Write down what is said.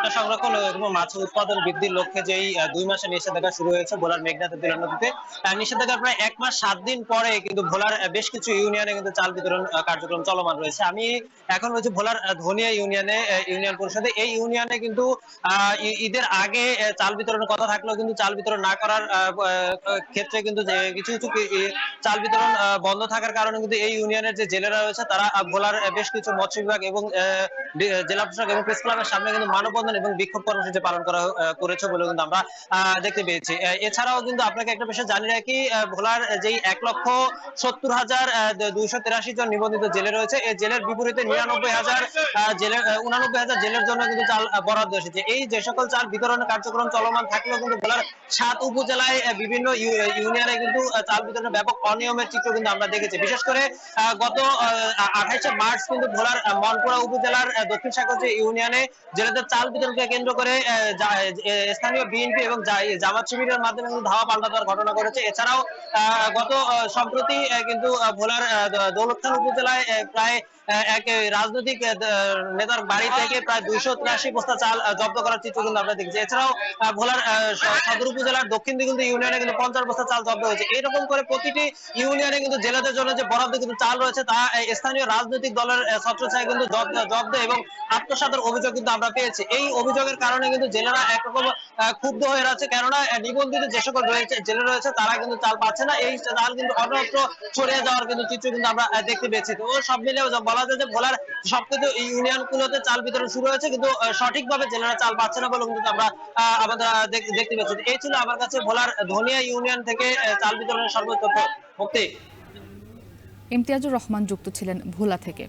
ভুট্টা সংরক্ষণ এবং মাছ উৎপাদন বৃদ্ধির লক্ষ্যে যেই 2 মাসের নিষেধাজ্ঞা শুরু হয়েছে ভোলার মেঘনা তেঁতুলিয়া নদীতে, নিষেধাজ্ঞার প্রায় 1 মাস 7 দিন পরে কিন্তু ভোলার বেশ কিছু ইউনিয়নে কিন্তু চাল বিতরণ কার্যক্রম চলমান রয়েছে। আমি এখন রয়েছে ভোলার ধনিয়া ইউনিয়নে, ইউনিয়ন পরিষদে। এই ইউনিয়নে কিন্তু ঈদের আগে চাল বিতরণের কথা থাকলেও কিন্তু চাল বিতরণ না করার ক্ষেত্রে কিন্তু যে কিছু কিছু চাল বিতরণ বন্ধ থাকার কারণে কিন্তু এই ইউনিয়নের যে জেলেরা রয়েছে তারা ভোলার বেশ কিছু মৎস্য বিভাগ এবং জেলা প্রশাসক এবং প্রেস ক্লাবের সামনে কিন্তু মানববন্ধন এবং বিক্ষোভ কর্মসূচি পালন করেছে বলে কিন্তু আমরা দেখতে পেয়েছি। এছাড়াও কিন্তু আপনাকে একটা বিষয় জানিয়ে রাখি, ভোলার যেই 1,70,283 জন নিবন্ধিত জেলে রয়েছে, এই জেলের বিপরীতে 99,000 জেলের 99,000 জেলের জন্য কিন্তু চাল বরাদ্দ এসেছে। এই যে সকল চাল বিতরণের কার্যক্রম চলমান থাকলেও কিন্তু ভোলার 7 উপজেলায় বিভিন্ন ইউনিয়নে কিন্তু চাল বিতরণের ব্যাপক অনিয়মের চিত্র কিন্তু আমরা দেখেছি। বিশেষ করে গত 28শে মার্চ কিন্তু ভোলার মনপুরা উপজেলার দক্ষিণ সাগর ইউনিয়নে জেলেদের চাল বিতরণকে কেন্দ্র করে স্থানীয় বিএনপি এবং জামাত শিবিরের মাধ্যমে কিন্তু ধাওয়া পাল্টা দেওয়ার ঘটনা ঘটেছে। এছাড়াও গত সম্প্রতি কিন্তু ভোলার দৌলতখান উপজেলায় প্রায় এক রাজনৈতিক নেতার বাড়ি থেকে প্রায় 283 বস্তা চাল জব্দ করার চিত্র কিন্তু আমরা দেখছি। এছাড়াও ভোলার সদর উপজেলার দক্ষিণ দিগন্ত ইউনিয়নে কিন্তু 50 বস্তা চাল জব্দ হয়েছে। এরকম করে প্রতিটি ইউনিয়নে কিন্তু জেলেদের জন্য যে বরাদ্দ কিন্তু চাল রয়েছে তা স্থানীয় রাজনৈতিক দলের ছত্রছায়ায় কিন্তু জব্দ এবং আত্মসাতের অভিযোগ কিন্তু আমরা পেয়েছি। এই অভিযোগের কারণে কিন্তু জেলেরা একরকম ক্ষুব্ধ হয়ে আছে, কেননা নিবন্ধিত যে সকল জেলে রয়েছে তারা কিন্তু চাল পাচ্ছে না। এই চাল কিন্তু অন্যত্র ছড়িয়ে যাওয়ার কিন্তু চিত্র কিন্তু আমরা দেখতে পেয়েছি। তো সব মিলে বলা যায় যে ভোলার সবকিছু ইউনিয়ন গুলোতে চাল বিতরণ শুরু হয়েছে, কিন্তু সঠিকভাবে জেলেরা চাল পাচ্ছে না বলে কিন্তু আমরা আমাদের দেখতে পেয়েছি। এই ছিল আমার কাছে ভোলার ধনিয়া ইউনিয়ন থেকে চাল বিতরণের সর্বোচ্চ তথ্য। মুক্তি। ইমতিয়াজুর রহমান যুক্ত ছিলেন ভোলা থেকে।